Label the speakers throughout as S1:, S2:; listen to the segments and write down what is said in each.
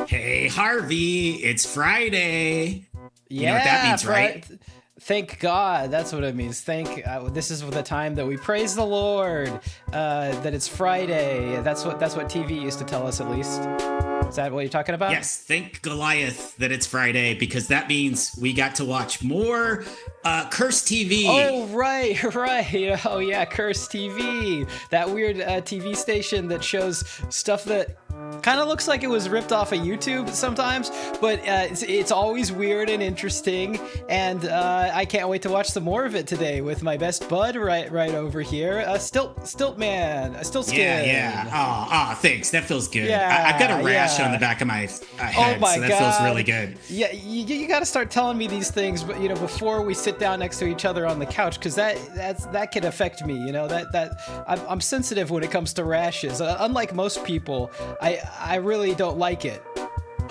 S1: Hey, Harvey, it's Friday.
S2: Yeah,
S1: You know what that means, right?
S2: Thank God. That's what it means. This is the time that we praise the Lord. That it's Friday. That's what TV used to tell us, at least. Is that what you're talking about?
S1: Yes, thank Goliath that it's Friday because that means we got to watch more Cursed TV.
S2: Oh, right. Oh, yeah, Cursed TV. That weird TV station that shows stuff that kind of looks like it was ripped off of YouTube sometimes, but it's always weird and interesting, and I can't wait to watch some more of it today with my best bud right over here, Stiltskin.
S1: Yeah. Thanks. That feels good.
S2: Yeah,
S1: I've got a rash
S2: yeah.
S1: on the back of my head,
S2: Oh my
S1: so that
S2: God.
S1: feels really good.
S2: Yeah, you got to start telling me these things, but before we sit down next to each other on the couch, because that can affect me. I'm sensitive when it comes to rashes. Unlike most people, I really don't like it.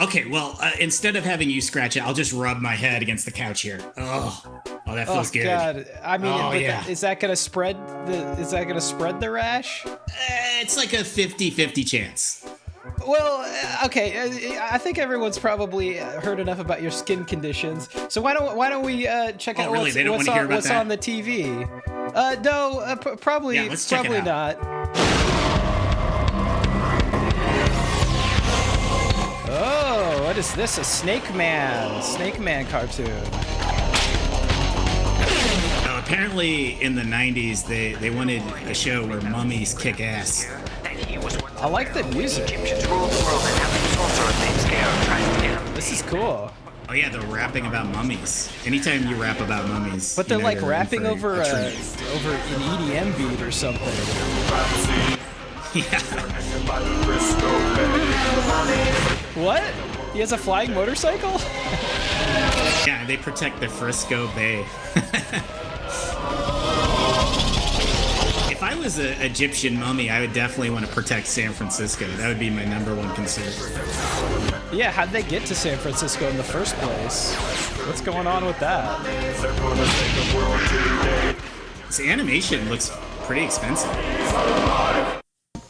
S1: Okay, well, instead of having you scratch it, I'll just rub my head against the couch here. Oh, that feels good.
S2: God. I mean,
S1: yeah.
S2: Is that gonna spread the rash?
S1: It's like a 50-50 chance.
S2: Well, okay. I think everyone's probably heard enough about your skin conditions. So why don't we check out
S1: really? They don't want to hear about
S2: what's
S1: that?
S2: on the TV? No, probably.
S1: Yeah, let's check it
S2: probably
S1: out.
S2: not. Oh, what is this? A Snake Man cartoon.
S1: Apparently, in the 90s, they wanted a show where mummies kick ass.
S2: I like the music. This is cool.
S1: Oh yeah, they're rapping about mummies. Anytime you rap about mummies,
S2: But they're like
S1: in
S2: rapping
S1: for
S2: over
S1: a treat.
S2: over an EDM beat or something.
S1: Yeah.
S2: What? He has a flying motorcycle?
S1: Yeah, they protect the Frisco Bay. If I was an Egyptian mummy, I would definitely want to protect San Francisco. That would be my number one concern.
S2: Yeah, how'd they get to San Francisco in the first place? What's going on with that?
S1: This animation looks pretty expensive.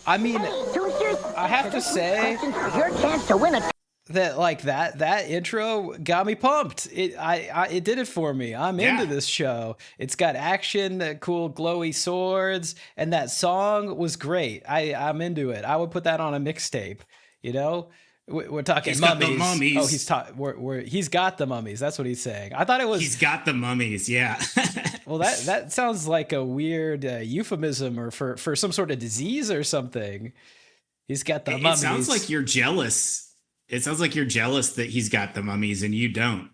S2: I mean, I have to say
S3: your chance to win a
S2: that like that intro got me pumped. It did it for me. I'm into this show. It's got action, cool glowy swords, and that song was great. I'm into it. I would put that on a mixtape. We're talking
S1: He's
S2: mummies.
S1: got the mummies.
S2: Oh, he's got the mummies. That's what he's saying. I thought it was.
S1: He's got the mummies. Yeah.
S2: Well, that sounds like a weird euphemism or for some sort of disease or something. He's got the mummies.
S1: It sounds like you're jealous. It sounds like you're jealous that he's got the mummies and you don't.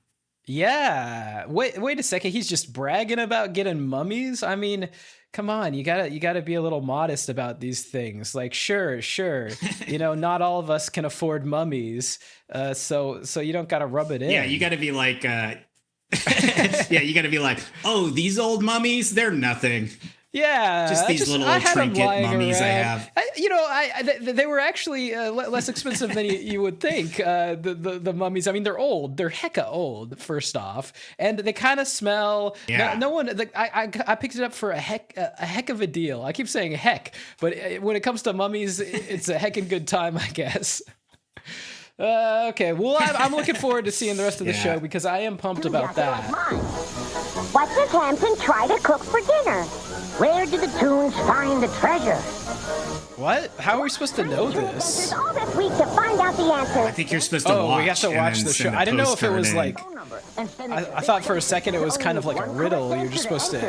S2: Yeah. Wait a second. He's just bragging about getting mummies? I mean, come on. You gotta be a little modest about these things. Like, sure. Not all of us can afford mummies. So you don't gotta rub it in.
S1: Yeah, you gotta be like, you gotta be like, oh, these old mummies, they're nothing.
S2: Yeah,
S1: just these little trinket mummies
S2: around.
S1: I have.
S2: They were actually less expensive than you would think. The mummies. I mean, they're old. They're hecka old. First off, and they kind of smell.
S1: Yeah.
S2: No one. I picked it up for a heck of a deal. I keep saying heck, but when it comes to mummies, it's a heckin' good time, I guess. Okay, well, I'm looking forward to seeing the rest of the show because I am pumped about that.
S3: What does Hampton try to cook for dinner? Where do the Toons find the treasure?
S2: What? How are we supposed to know this?
S3: All this week to find out the answer.
S1: I think you're supposed to watch.
S2: We have to watch the show. I didn't know if it was like. I thought for a second it was kind of like a riddle. You're just supposed to,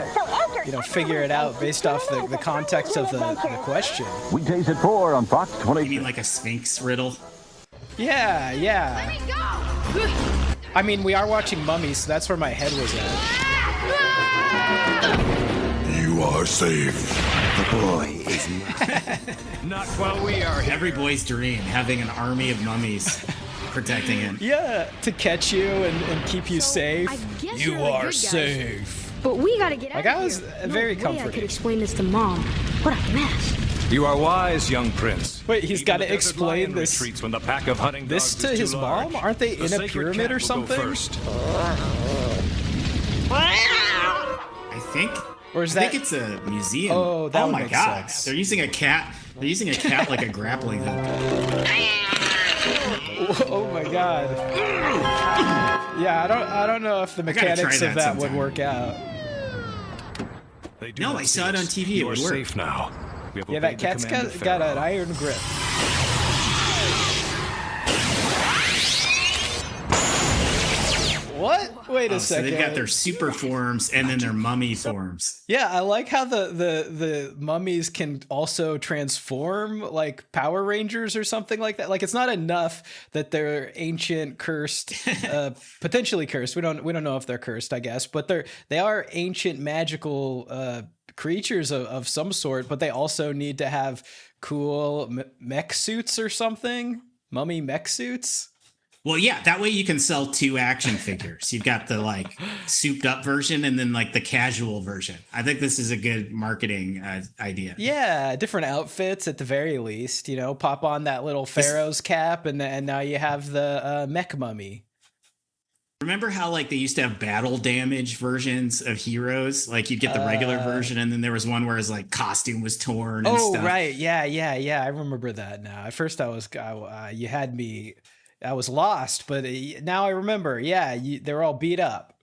S2: figure it out based off the context of the question.
S4: Weekdays at 4 on Fox 20.
S1: You mean like a Sphinx riddle?
S2: Yeah.
S5: Let me go!
S2: I mean, we are watching Mummies, so that's where my head was at.
S6: You are safe.
S4: The boy is mine.
S6: Not while we are here.
S1: Every boy's dream, having an army of mummies protecting him.
S2: Yeah, to catch you and keep you safe.
S5: I guess
S2: You
S5: you're the
S2: are
S5: good guys.
S2: safe.
S5: But we gotta get out
S2: Like,
S5: of
S2: I was
S5: here.
S2: very
S5: No way I
S2: comforting.
S5: could explain this to Mom. What a mess.
S6: You are wise, young prince.
S2: Wait, he's
S6: Even
S2: got to
S6: the desert
S2: explain
S6: lion
S2: this
S6: retreats when the pack of hunting
S2: this
S6: dogs
S2: to
S6: is
S2: his
S6: too
S2: mom?
S6: large.
S2: Aren't they
S6: The
S2: in a
S6: sacred
S2: pyramid
S6: cat
S2: or
S6: will go
S2: something?
S6: first.
S1: I think.
S2: Or is
S1: I
S2: that?
S1: think it's a museum.
S2: Oh, that would
S1: my
S2: make
S1: God!
S2: sense.
S1: They're using a cat. They're using a cat like a grappling hook.
S2: Oh my god. Yeah, I don't know if the
S1: gotta try
S2: mechanics of
S1: that
S2: that would
S1: sometime.
S2: work out.
S6: They do
S1: No,
S6: not
S1: I
S6: see
S1: saw it on
S6: us.
S1: TV. It
S6: You are
S1: would work.
S6: safe now. We have
S2: Yeah,
S6: obeyed
S2: that
S6: the
S2: cat's
S6: command of
S2: got an
S6: Pharaoh.
S2: iron grip. What? Wait a
S1: So
S2: second.
S1: they've got their super forms and then their mummy forms.
S2: Yeah, I like how the mummies can also transform like Power Rangers or something like that. Like it's not enough that they're ancient, cursed, potentially cursed. We don't know if they're cursed, I guess, but they are ancient magical creatures of some sort. But they also need to have cool mech suits or something. Mummy mech suits.
S1: Well, yeah, that way you can sell 2 action figures. You've got the like souped up version and then like the casual version. I think this is a good marketing idea.
S2: Yeah, different outfits at the very least. You know, pop on that little Pharaoh's cap, and now you have the mech mummy.
S1: Remember how like they used to have battle damage versions of heroes? Like you'd get the regular version, and then there was one where his like costume was torn. And stuff.
S2: Right, yeah. I remember that now. At first, you had me. I was lost, but now I remember. Yeah, they were all beat up.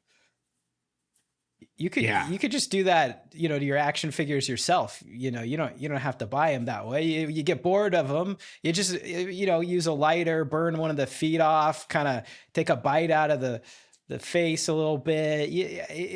S2: You could just do that, you know, to your action figures yourself. You know, you don't have to buy them that way. You get bored of them, you just use a lighter, burn one of the feet off, kind of take a bite out of the face a little bit.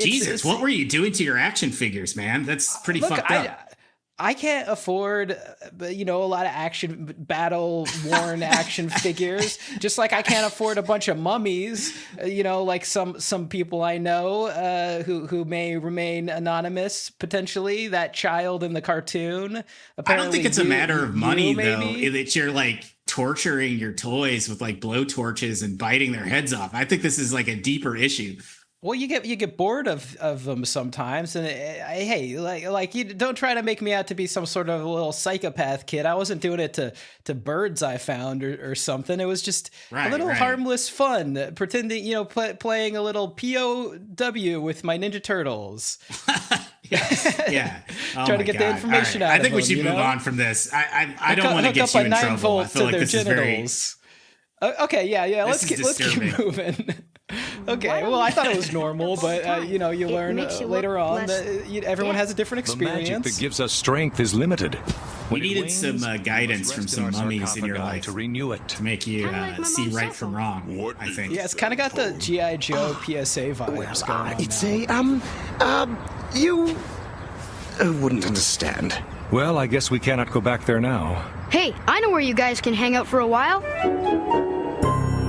S1: Jesus, what were you doing to your action figures, man? That's pretty fucked up.
S2: I can't afford, a lot of battle worn action figures. Just like I can't afford a bunch of mummies. Like some people I know who may remain anonymous potentially. That child in the cartoon.
S1: I don't think it's a matter of money though.
S2: maybe?
S1: That you're like torturing your toys with like blow torches and biting their heads off. I think this is like a deeper issue.
S2: Well, you get bored of them sometimes, and hey, like you don't try to make me out to be some sort of a little psychopath kid. I wasn't doing it to birds I found or something. It was just a little harmless fun, pretending, playing a little POW with my Ninja Turtles.
S1: Yes. Yeah. Oh
S2: Trying to get the information out of them.
S1: I think we should move on from this. I don't want to get
S2: hook
S1: you
S2: up
S1: in
S2: a 9
S1: trouble. I
S2: volt
S1: feel
S2: to
S1: like
S2: their
S1: this is
S2: genitals. Okay, yeah. Let's keep moving. Okay, well, I thought it was normal, but you learn later on that everyone has a different experience.
S6: The magic that gives us strength is limited.
S1: We needed some guidance from some mummies in your life
S6: to renew it,
S1: to make you see right from wrong. I think.
S2: Yeah, it's kind of got the G.I. Joe PSA vibes going on.
S7: It's you wouldn't understand.
S6: Well, I guess we cannot go back there now.
S5: Hey, I know where you guys can hang out for a while.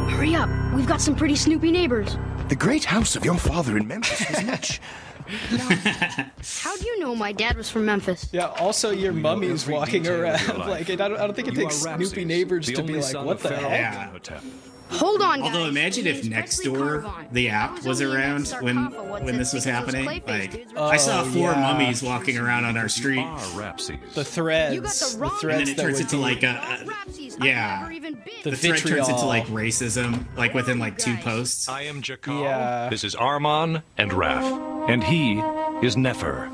S5: Hurry up. We've got some pretty snoopy neighbors.
S7: The great house of your father in Memphis was much.
S5: How do you know my dad was from Memphis?
S2: Yeah, also your mummy's
S6: every
S2: walking
S6: detail of
S2: around.
S6: your life.
S2: Like, I don't think it
S6: You
S2: takes
S6: are
S2: snoopy
S6: Ramses,
S2: neighbors
S6: the
S2: to be
S6: only
S2: like,
S6: son
S2: what
S6: of
S2: the
S6: Pharaoh
S2: heck?
S6: Amenhotep.
S5: Hold on, guys.
S1: Although imagine if
S5: Name's
S1: next
S5: Presley
S1: door
S5: Carvine.
S1: the
S5: I
S1: app was
S5: only in that
S1: around
S5: sarcophagus
S1: when this was
S5: that
S1: happening.
S5: Clayface
S1: Like
S5: dudes
S1: I saw 4
S2: yeah.
S1: mummies walking around on our street,
S6: Are Rapses.
S2: The
S5: You
S2: threads.
S5: got the
S2: The
S5: wrong
S2: threads
S1: and then it
S2: that
S1: turns
S2: would
S1: into
S2: be-
S1: like
S5: Rapsies.
S1: yeah.
S5: I've never even been.
S2: The
S1: the thread turns into
S2: vitriol.
S1: like racism, like within like 2 posts.
S6: I am Jakal.
S2: Yeah.
S6: This is Armon and Raph. And he is Nefer.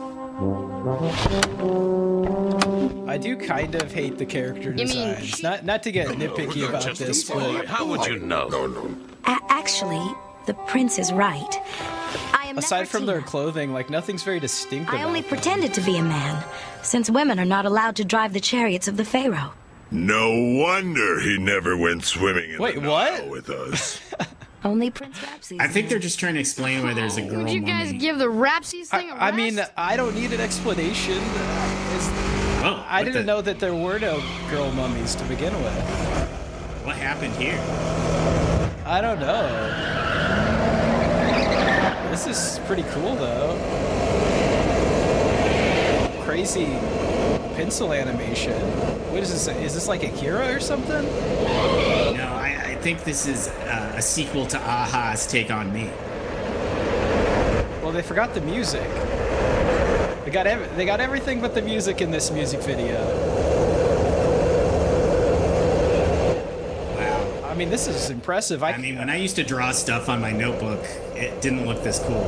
S2: I do kind of hate the character
S5: mean
S2: designs.
S5: she-
S2: Not to get nitpicky about this, but
S6: How would you know?
S8: Actually, the prince is right. I am
S2: aside from their
S8: Nefertina.
S2: clothing, like nothing's very distinct
S8: I
S2: about
S8: only
S2: them.
S8: pretended to be a man, since women are not allowed to drive the chariots of the pharaoh.
S9: No wonder he never went swimming in
S2: Wait,
S9: the
S2: what?
S9: Nile with us.
S8: Only Prince Ramses.
S1: I think they're just trying to explain why there's a girl
S5: Would you guys
S1: mummy.
S5: give the Rapsies thing a rest?
S2: I mean, I don't need an explanation.
S1: Whoa,
S2: I
S1: what
S2: didn't
S1: the-
S2: know that there were no girl mummies to begin with.
S1: What happened here.
S2: I don't know. This is pretty cool, though. Crazy pencil animation. What is this? Is this like Akira or something?
S1: No, I think this is a sequel to Aha's Take on Me.
S2: Well, they forgot the music. They got everything but the music in this music video.
S1: Wow.
S2: I mean, this is impressive.
S1: I mean, when I used to draw stuff on my notebook, it didn't look this cool.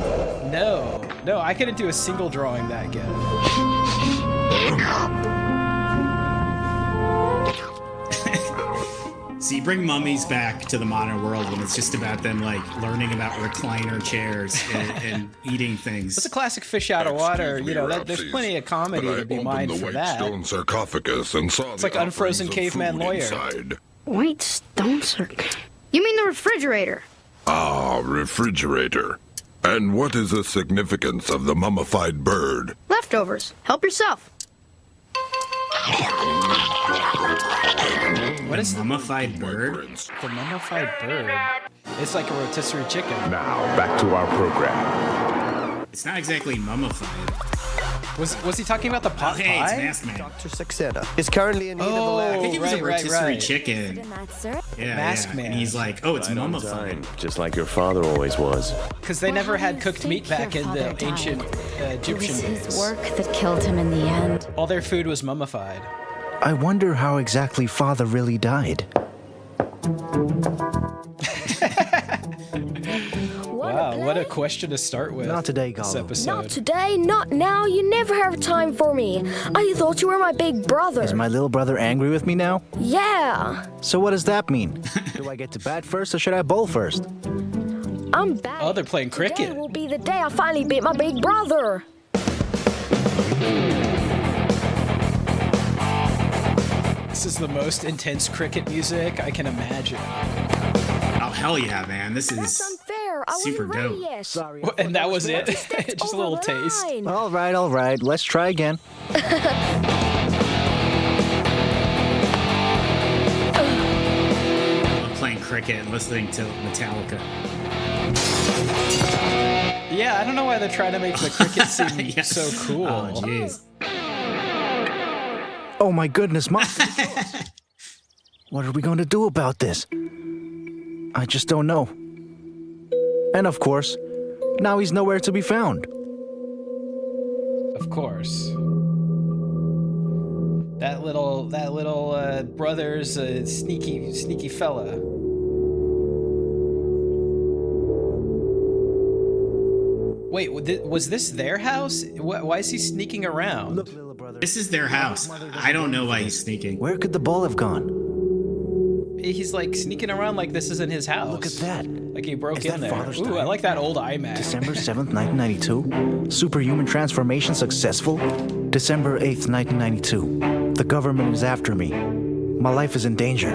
S2: No, I couldn't do a single drawing that good.
S1: So you bring mummies back to the modern world when it's just about them like learning about recliner chairs and eating things.
S2: It's a classic fish out of water. You know, there's plenty of comedy to be mined for that.
S9: Stone sarcophagus and saw
S2: It's like Unfrozen Caveman Lawyer.
S9: Inside.
S5: White stone circle. You mean the refrigerator?
S9: Ah, refrigerator. And what is the significance of the mummified bird?
S5: Leftovers. Help yourself.
S1: What is mummified bird?
S2: The mummified bird. It's like a rotisserie chicken.
S6: Now, back to our program.
S1: It's not exactly mummified.
S2: Was he talking about the pot
S1: Hey,
S2: pie?
S1: it's Mask Man.
S10: Dr. Saxena is currently in need of a lab.
S1: I think it was a rotisserie
S2: right.
S1: chicken. Yeah,
S2: Mask Man.
S1: And he's like, oh, it's mummified.
S10: Just like your father always was.
S2: Because they never had cooked meat back in the ancient Egyptian days.
S8: His work that killed him in the end.
S2: All their food was mummified.
S10: I wonder how exactly father really died.
S2: Wow, what a question to start with.
S10: Not today,
S2: This
S10: Gollum.
S2: episode.
S11: Not today, not now. You never have time for me. I thought you were my big brother.
S10: Is my little brother angry with me now?
S11: Yeah.
S10: So what does that mean? Do I get to bat first or should I bowl first?
S11: I'm back.
S2: Oh, they're playing
S11: Today
S2: cricket.
S11: will be the day I finally beat my big brother.
S2: This is the most intense cricket music I can imagine.
S1: Oh, hell yeah, man. This
S11: That's
S1: is
S11: unfair. I
S1: super
S11: wasn't ready
S1: dope.
S11: yet.
S10: Sorry.
S2: And that was it?
S11: Stepped
S2: Just a
S11: over
S2: little
S11: the
S2: taste.
S11: line.
S10: All right. Let's try again.
S1: I'm playing cricket and listening to Metallica.
S2: Yeah, I don't know why they're trying to make the cricket seem
S1: Yes.
S2: so cool.
S1: Oh, jeez.
S10: Oh my goodness, Mom. What are we going to do about this? I just don't know. And of course, now he's nowhere to be found.
S2: Of course. That little brother's a sneaky fella. Wait, was this their house? Why is he sneaking around?
S10: Look, little brother.
S1: This is their house. I don't know why he's sneaking.
S10: Where could the ball have gone?
S2: He's like sneaking around like this isn't his house.
S10: Look at that.
S2: Like he broke
S10: Is
S2: in
S10: that
S2: there.
S10: Father's
S2: Ooh, I
S10: Day?
S2: like that old iMac.
S10: December 7th, 1992. Superhuman transformation successful. December 8th, 1992. The government is after me. My life is in danger.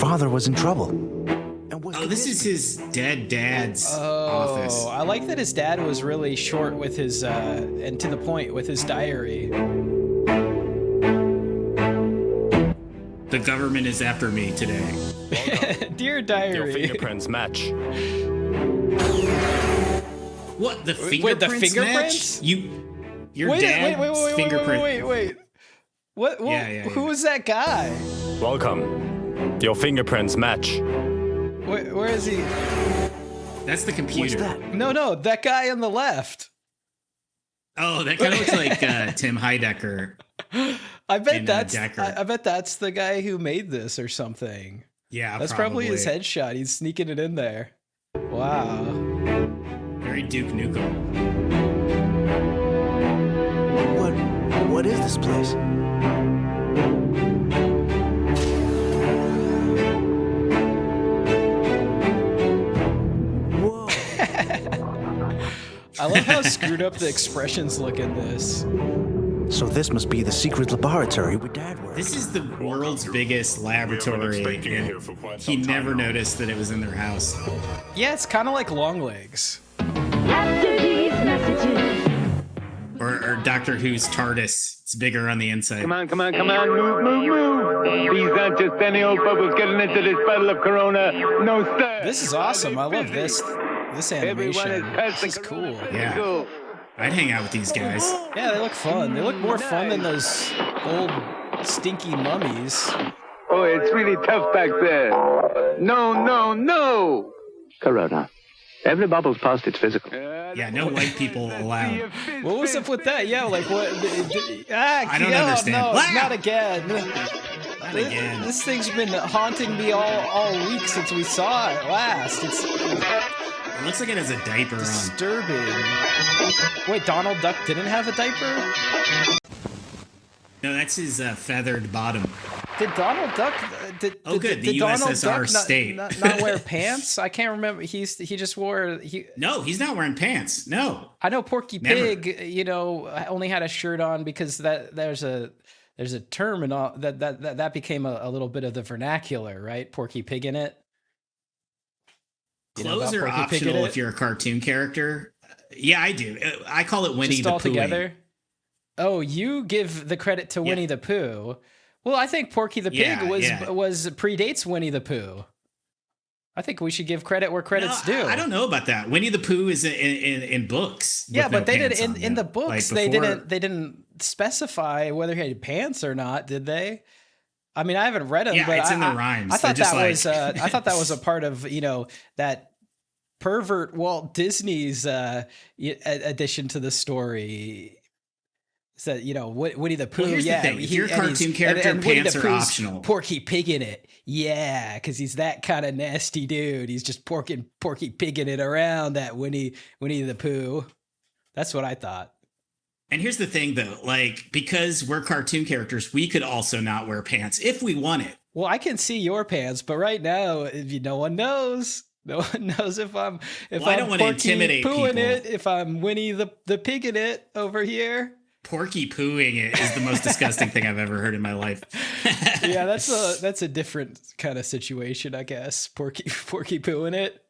S10: Father was in trouble. And what
S1: Oh,
S10: could
S1: this is
S10: be?
S1: his dead dad's office.
S2: Oh, I like that his dad was really short with his and to the point with his diary.
S1: The government is after me today.
S2: Dear diary.
S10: Your fingerprints match.
S1: What? The
S2: Wait,
S1: fingerprints?
S2: the fingerprints?
S1: Match? Your dad's fingerprint.
S2: Wait. What?
S1: Yeah.
S2: Who was that guy?
S10: Welcome. Your fingerprints match.
S2: Where is he?
S1: That's the computer.
S10: What's that?
S2: No, that guy on the left.
S1: Oh, that kind of looks like Tim Heidecker.
S2: I bet
S1: in,
S2: that's.
S1: Decker.
S2: I bet that's the guy who made this or something.
S1: Yeah,
S2: That's probably his headshot. He's sneaking it in there. Wow.
S1: Very Duke Nukem.
S10: What is this place? Whoa.
S2: I love how screwed up the expressions look in this.
S10: So this must be the secret laboratory where Dad works.
S1: This is the world's biggest laboratory.
S9: expecting you
S1: and
S9: here for quite
S1: he
S9: some time
S1: never
S9: now.
S1: noticed that it was in their house.
S2: Yeah, it's kind of like Longlegs.
S3: After these messages.
S1: Or Doctor Who's TARDIS. It's bigger on the inside.
S12: Come on, move. These aren't just any old bubbles getting into this bottle of Corona. No, sir.
S2: This is awesome. I love this
S12: Everyone
S2: animation.
S12: is
S2: This
S12: passing
S2: is cool.
S1: Yeah. I'd hang out with these guys.
S2: Yeah, they look fun. They look more fun than those old stinky mummies.
S12: Oh, it's really tough back there. No. Corona. Every bubble's past its physical.
S1: Yeah, no white people allowed.
S2: What was up with that? Yeah, like what?
S1: I don't understand.
S2: No,
S1: Ah!
S2: not again.
S1: Not again.
S2: This thing's been haunting me all week since we saw it last. It's
S1: It looks like it has a diaper on.
S2: disturbing. Wait, Donald Duck didn't have a diaper?
S1: No, that's his feathered bottom.
S2: Did Donald Duck
S1: good. The
S2: Donald
S1: USSR
S2: Duck
S1: state.
S2: not wear pants? I can't remember. He just wore.
S1: No, he's not wearing pants. No.
S2: I know Porky Pig, only had a shirt on because there's a term and all that became a little bit of the vernacular, right? Porky Pig in it.
S1: Clothes are optional if you're a cartoon character. Yeah, I do. I call it Winnie
S2: just
S1: the
S2: all
S1: Pooh.
S2: Together. Oh, you give the credit to Winnie the Pooh. Well, I think Porky the Pig was predates Winnie the Pooh. I think we should give credit where credit's due.
S1: I don't know about that. Winnie the Pooh is in books.
S2: Yeah, but they did in the books. Like they didn't specify whether he had pants or not, did they? I mean, I haven't read them, but
S1: it's in the rhymes.
S2: I thought I thought that was a part of that pervert Walt Disney's addition to the story. So Winnie the Pooh.
S1: Well, here's the thing. If you're a cartoon character, and pants are optional.
S2: Porky Pig in it, yeah, because he's that kind of nasty dude. He's just Porky Pigging it around that Winnie the Pooh. That's what I thought.
S1: And here's the thing, though, because we're cartoon characters, we could also not wear pants if we wanted.
S2: Well, I can see your pants, but right now, no one knows. No one knows if I'm
S1: I don't want to intimidate
S2: Pooh in
S1: people.
S2: it, if I'm Winnie the Pig in it over here.
S1: Porky Poohing it is the most disgusting thing I've ever heard in my life.
S2: Yeah, that's a different kind of situation, I guess. Porky Pooh in it.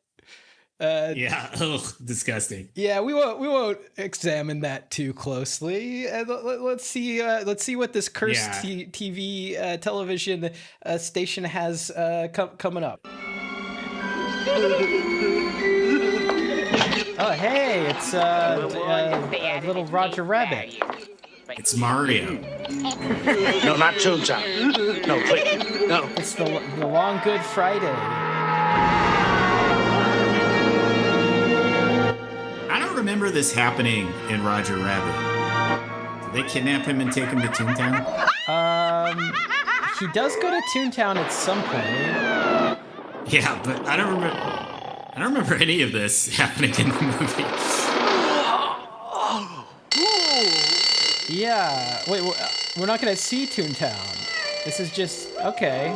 S1: Disgusting.
S2: Yeah, we won't examine that too closely. Let's see what this cursed TV television station has coming up. Oh, hey, it's little Roger Rabbit.
S1: It's Mario.
S7: No, not Toontown. No, please. No.
S2: It's the Long Good Friday.
S1: I don't remember this happening in Roger Rabbit. Did they kidnap him and take him to Toontown?
S2: He does go to Toontown at some point.
S1: Yeah, but I don't remember any of this happening in the movie.
S2: Yeah. Wait, we're not going to see Toontown. This is just okay.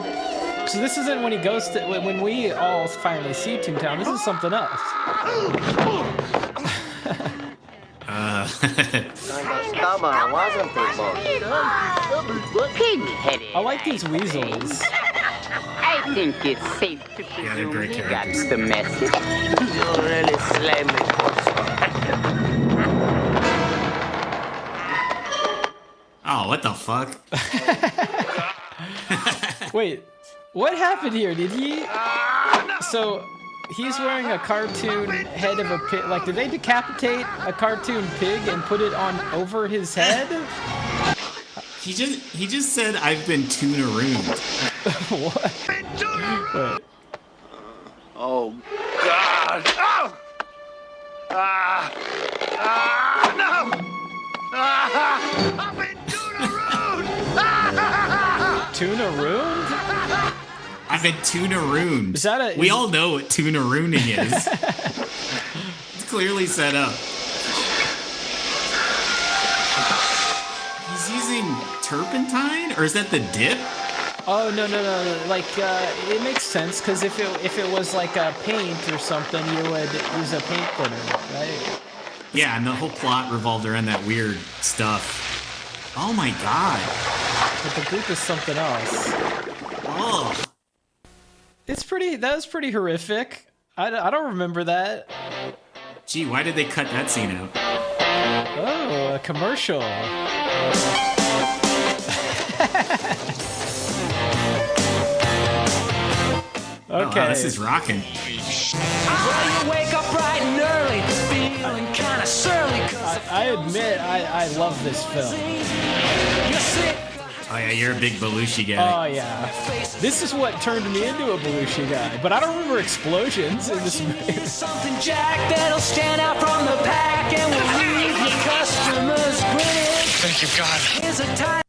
S2: So this isn't when he goes to when we all finally see Toontown. This is something else. I like these weasels.
S13: I think it's safe to presume
S1: great
S13: you got
S1: characters.
S13: the message. You really slammed me.
S1: Oh, what the fuck?
S2: Wait, what happened here? Did he? So he's wearing a cartoon head of a pig. Like, did they decapitate a cartoon pig and put it on over his head?
S1: He just said I've been tuna-rooned.
S2: What? Wait.
S7: Oh, God. Oh! No! I've been
S2: Tuna-rooned?
S1: I've been tuna-rooned.
S2: Is that
S1: we all know what tuna-rooning is. It's clearly set up. He's using turpentine? Or is that the dip?
S2: Oh, no. Like, it makes sense, because if it was like a paint or something, you would use a paint thinner, right?
S1: Yeah, and the whole plot revolved around that weird stuff. Oh my god.
S2: But the goop is something else.
S1: Oh.
S2: That was pretty horrific. I don't remember that.
S1: Gee, why did they cut that scene out?
S2: Oh, a commercial. Okay.
S1: Oh, this is rocking.
S14: Well, you wake up bright and early, feeling kind of surly.
S2: I admit, I love this film.
S1: Oh yeah, you're a big Belushi guy.
S2: Oh yeah. This is what turned me into a Belushi guy. But I don't remember explosions in this movie.
S14: Something Jack that'll stand out from the pack and will leave your customers grinning.
S7: Thank you, God.
S14: Here's a time.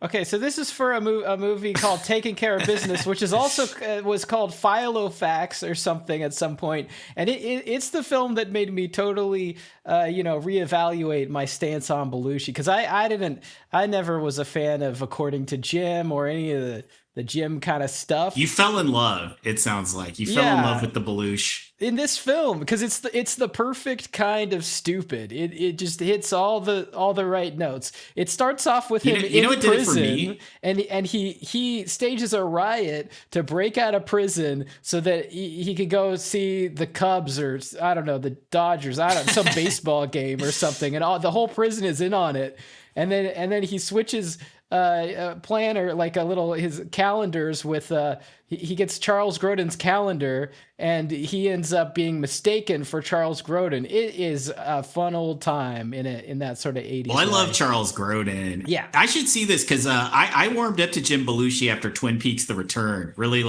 S2: Okay, so this is for a movie called Taking Care of Business, which is also was called Filofax or something at some point. And it's the film that made me totally, reevaluate my stance on Belushi. Because I never was a fan of According to Jim or any of the gym kind of stuff.
S1: You fell in love. It sounds like you fell in love with the Belushi
S2: in this film because it's the perfect kind of stupid. It just hits all the right notes. It starts off with him in prison, and he stages a riot to break out of prison so that he could go see the Cubs or I don't know, the Dodgers, some baseball game or something, and the whole prison is in on it. And then he switches a planner, like his calendars with he gets Charles Grodin's calendar, and he ends up being mistaken for Charles Grodin. It is a fun old time in that sort of 80s.
S1: Well, I love Charles Grodin.
S2: Yeah,
S1: I should see this because I warmed up to Jim Belushi after Twin Peaks: The Return. Really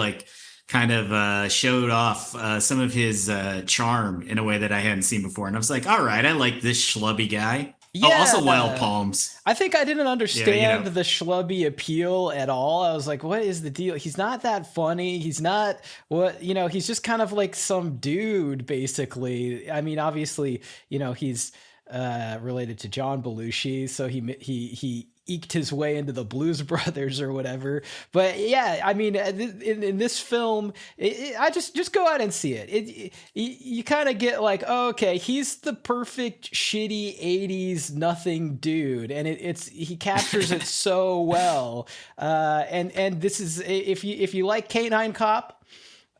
S1: kind of showed off some of his charm in a way that I hadn't seen before, and I was like, all right, I like this schlubby guy. Yeah, also Wild Palms.
S2: I think I didn't understand the schlubby appeal at all. I was like, what is the deal? He's not that funny. He's not he's just kind of like some dude, basically. I mean, obviously, he's related to John Belushi, so he eked his way into the Blues Brothers or whatever. But yeah, I mean, in this film, I just go out and see it. You kind of get like, oh, okay, he's the perfect shitty 80s nothing dude, and he captures it so well. And this is, if you like Canine Cop,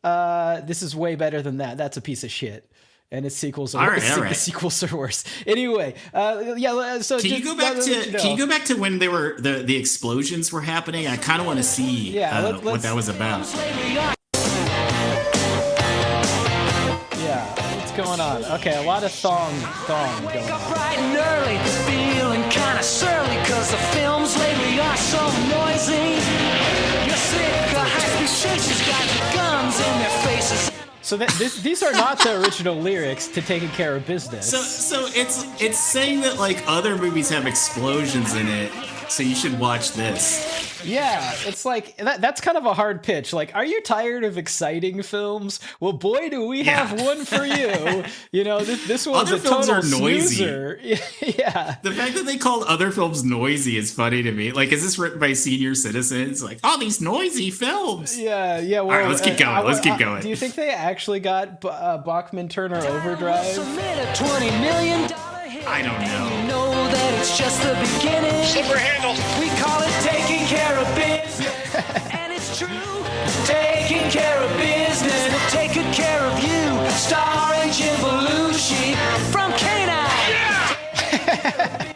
S2: this is way better than that. That's a piece of shit. And its sequels are the sequels are worse. Anyway, So
S1: can you go back to when they were the explosions were happening? I kind of want to see what that was about.
S2: Yeah, what's going on? Okay, a lot of thong going on.
S14: Bright and early, feeling kind of surly, 'cause the films lately are so noisy. You're sick of high-speed chases, got guns in their faces.
S2: So these are not the original lyrics to Taking Care of Business.
S1: So it's saying that like other movies have explosions in it, so you should watch this.
S2: Yeah, it's like that's kind of a hard pitch. Like, are you tired of exciting films? Well, boy, do we have one for you. This one's
S1: other
S2: a
S1: films
S2: total
S1: are noisy.
S2: snoozer. Yeah.
S1: The fact that they called other films noisy is funny to me. Like, is this written by senior citizens? Like, all these noisy films.
S2: Yeah. Well,
S1: all right, let's keep going.
S2: Do you think they actually got Bachman Turner Overdrive?
S14: $20 million.
S1: I don't know.
S14: You know that it's just the beginning.
S7: Slipper handle.
S14: We call it taking care of business. And it's true. Taking care of business. We'll take good care of you. Starring Jim Belushi from Canine.
S7: Yeah!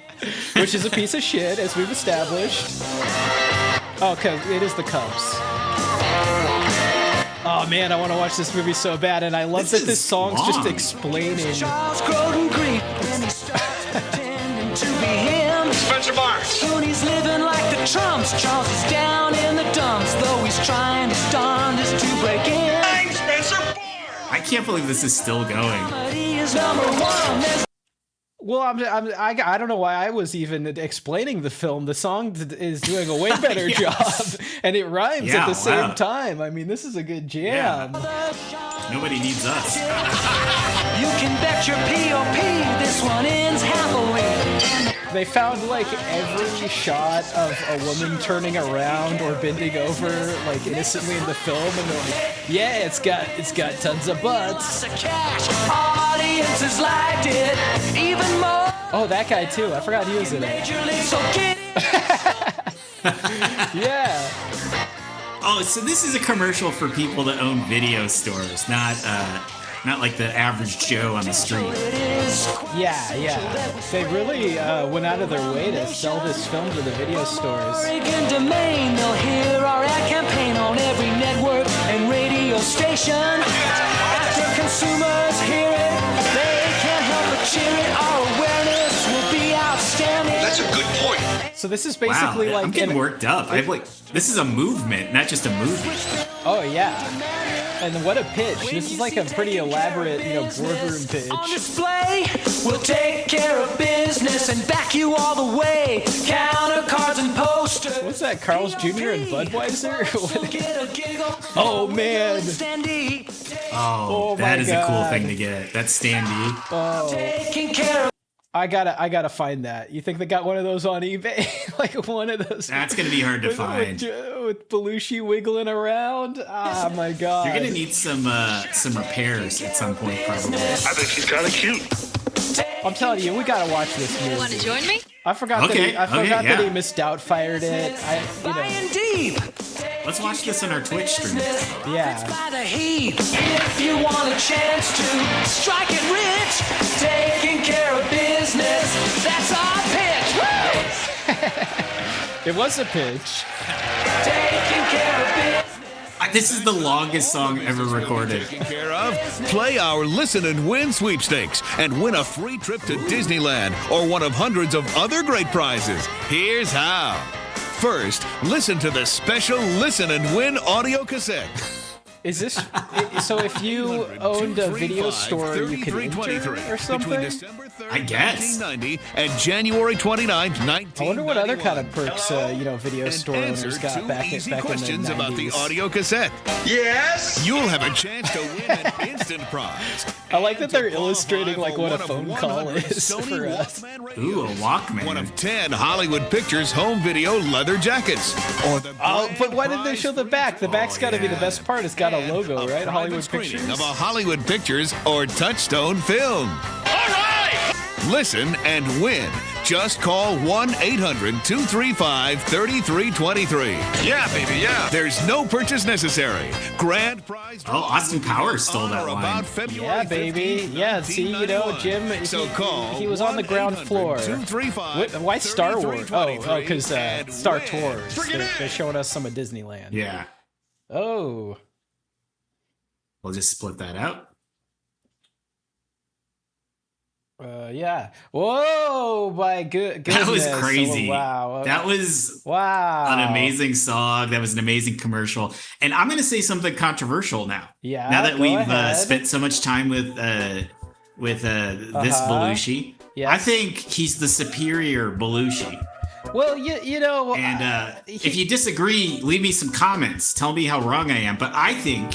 S2: Which is a piece of shit, as we've established. Oh, okay, it is the Cubs. Oh man, I want to watch this movie so bad, and I love that this song's just explaining.
S14: Charles Grodin grief, and he starts pretending to be him.
S7: Spencer Barnes.
S14: Soon he's living like the Trumps. Charles is down in the dumps, though he's trying his darndest to break in.
S7: Hey, Spencer Barnes.
S1: I can't believe this is still going.
S14: But he is number one.
S2: Well, I don't know why I was even explaining the film. The song is doing a way better job, and it rhymes at the same time. I mean, this is a good jam.
S1: Yeah. Nobody needs us.
S14: You can bet your P.O.P. this one ends happily.
S2: They found like every shot of a woman turning around or bending over like innocently in the film, and they're like, yeah, it's got tons of butts.
S14: Audiences liked it even more.
S2: Oh, that guy too. I forgot he was in it. Yeah.
S1: Oh, so this is a commercial for people that own video stores, not like the average Joe on the street.
S2: Yeah. They really went out of their way to sell this film to the video stores.
S14: Oregon domain, they'll hear our ad campaign on every network and radio station. After consumers hear it, they can't help but cheer it. Our awareness will be outstanding.
S7: That's a good point.
S2: So this is basically like
S1: I'm getting worked up. This is a movement, not just a movie.
S2: Oh yeah. And what a pitch. This is like a pretty elaborate, boardroom pitch.
S14: On display, we'll take care of business and back you all the way. Counter cards and posters.
S2: What's that, Carl's Jr. and Budweiser? Oh, man.
S1: Oh, that is a cool thing to get. That's Standee.
S14: Taking care of.
S2: I gotta find that. You think they got one of those on eBay? Like one of those.
S1: That's gonna be hard to find.
S2: With Belushi wiggling around. Oh my god.
S1: You're gonna need some repairs at some point, probably.
S7: I think she's kind of cute.
S2: I'm telling you, we gotta watch this movie.
S15: Want to join me?
S2: I forgot that he Miss Doubtfired it.
S14: Deep.
S1: Let's watch this on our Twitch stream.
S2: Yeah.
S14: By the heat. If you want a chance to strike it rich, taking care of business, that's our pitch.
S2: It was a pitch.
S14: Taking care of business.
S1: This is the longest song ever recorded.
S16: Taken care of? Play our Listen and Win sweepstakes and win a free trip to Disneyland or one of hundreds of other great prizes. Here's how. First, listen to the special Listen and Win audio cassette.
S2: Is this so? If you owned a video store, you could enter or something?
S16: Between December 3rd,
S1: I guess.
S16: 1990 and January 29th, 1991.
S2: I wonder what other kind of perks, video store owners got back in the
S16: questions
S2: 90s.
S16: About the audio cassette.
S7: Yes.
S16: You'll have a chance to win an instant prize.
S2: I like that they're illustrating like what a phone call is for us.
S1: Ooh, a Walkman.
S16: One of 10 Hollywood Pictures home video leather jackets. Or the
S2: but why did they show the back? The back's got to be the best part. It's got a logo, right? Hollywood Pictures.
S16: Of a Hollywood Pictures or Touchstone film.
S7: All right.
S16: Listen and win. Just call 1-800-235-3323.
S7: Yeah, baby, yeah.
S16: There's no purchase necessary. Grand prize.
S1: Oh, Austin Powers stole that line.
S16: About February
S2: Yeah, baby.
S16: 15th,
S2: Yeah, see, Jim,
S16: So call
S2: he was on the ground floor.
S16: 1-800-235-3323.
S2: Why Star Wars? Oh, because Star Tours. They're showing us some of Disneyland.
S1: Yeah.
S2: Oh.
S1: We'll just split that out.
S2: Yeah. Whoa, my goodness.
S1: That was crazy.
S2: Oh, wow.
S1: That was an amazing song. That was an amazing commercial. And I'm going to say something controversial now.
S2: Yeah.
S1: Now that we've spent so much time with this Belushi,
S2: yes.
S1: I think he's the superior Belushi.
S2: Well, you know,
S1: and if you disagree, leave me some comments. Tell me how wrong I am. But I think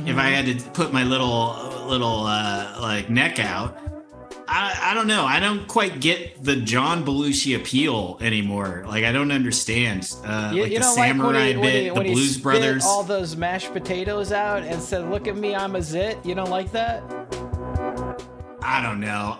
S1: if I had to put my little neck out, I don't know. I don't quite get the John Belushi appeal anymore. Like, I don't understand. The samurai bit, the Blues Brothers.
S2: All those mashed potatoes out and said, "Look at me, I'm a zit." You don't like that?
S1: I don't know,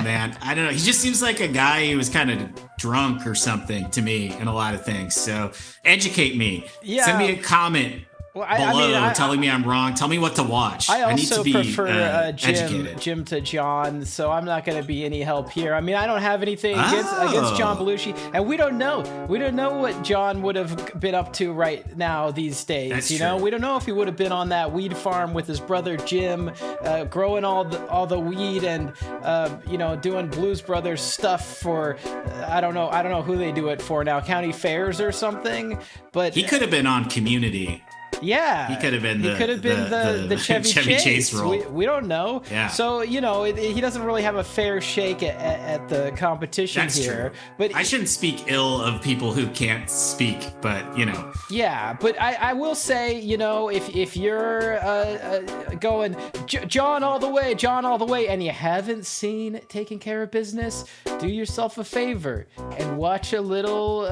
S1: man. I don't know. He just seems like a guy who was kind of drunk or something to me in a lot of things. So educate me.
S2: Yeah.
S1: Send me a comment. Below, telling me I'm wrong. Tell me what to watch.
S2: I
S1: need to be
S2: prefer
S1: educated.
S2: Jim to John, so I'm not going to be any help here. I mean, I don't have anything against John Belushi, and we don't know. We don't know what John would have been up to right now these days.
S1: That's
S2: you know,
S1: true.
S2: we don't know if he would have been on that weed farm with his brother Jim, growing all the weed and doing Blues Brothers stuff for I don't know who they do it for now, county fairs or something. But
S1: he could have been on Community.
S2: Yeah,
S1: he could have been
S2: the Chevy Chase
S1: role.
S2: We don't know.
S1: Yeah.
S2: So he doesn't really have a fair shake at the competition.
S1: That's
S2: here.
S1: true.
S2: But
S1: I shouldn't speak ill of people who can't speak. But
S2: Yeah, but I will say, if you're going John all the way, and you haven't seen Taking Care of Business, do yourself a favor and watch a little,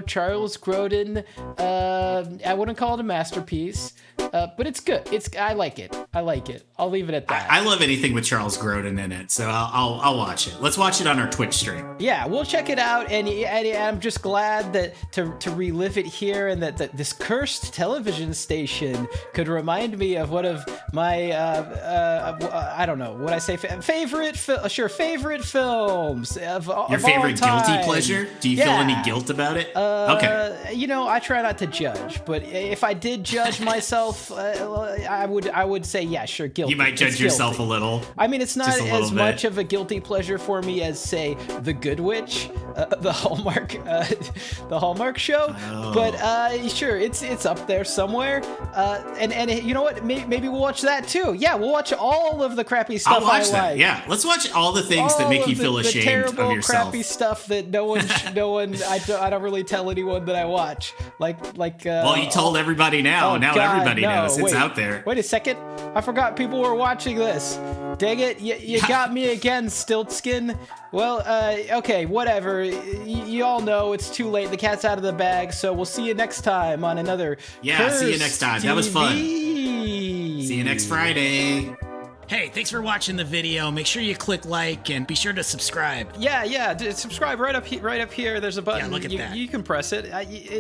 S2: Charles Grodin. I wouldn't call it a masterpiece, but it's good. I like it. I'll leave it at that.
S1: I love anything with Charles Grodin in it, so I'll watch it. Let's watch it on our Twitch stream.
S2: Yeah, we'll check it out, and I'm just glad that to relive it here, and that this cursed television station could remind me of one of my I don't know what I say favorite films of
S1: Your favorite
S2: all time.
S1: guilty pleasure? Do you feel any guilt about it? Okay.
S2: I try not to judge, but if I did judge myself, I would say, yeah, sure, guilty.
S1: You might judge yourself a little.
S2: I mean, it's not
S1: Just a little
S2: as
S1: bit.
S2: much of a guilty pleasure for me as, say, The Good Witch, the Hallmark show.
S1: Oh.
S2: But sure, it's up there somewhere. And you know what? Maybe we'll watch that too. Yeah, we'll watch all of the crappy stuff.
S1: I'll watch that.
S2: like.
S1: Yeah, let's watch all the things that make you feel
S2: the
S1: ashamed
S2: terrible,
S1: of yourself.
S2: crappy stuff that no one. I don't really tell anyone that I watch. Like.
S1: Well, you told everybody now.
S2: Oh,
S1: now
S2: God,
S1: everybody
S2: no.
S1: knows. It's
S2: Wait.
S1: out there.
S2: Wait a second. I forgot people were watching this. Dang it, you got me again, Stiltskin. Well, okay, whatever. You all know it's too late. The cat's out of the bag, so we'll see you next time on another
S1: See you next time. That was fun. See you next Friday.
S15: Hey, thanks for watching the video. Make sure you click like and be sure to subscribe.
S2: Yeah, subscribe right up here. There's a button.
S15: Yeah, look at that.
S2: You can press it.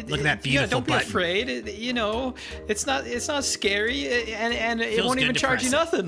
S15: Look at that beautiful
S2: don't be
S15: button.
S2: afraid. It's not scary, and it
S15: Feels
S2: won't
S15: good
S2: even
S15: to
S2: charge
S15: press
S2: you
S15: it.
S2: nothing.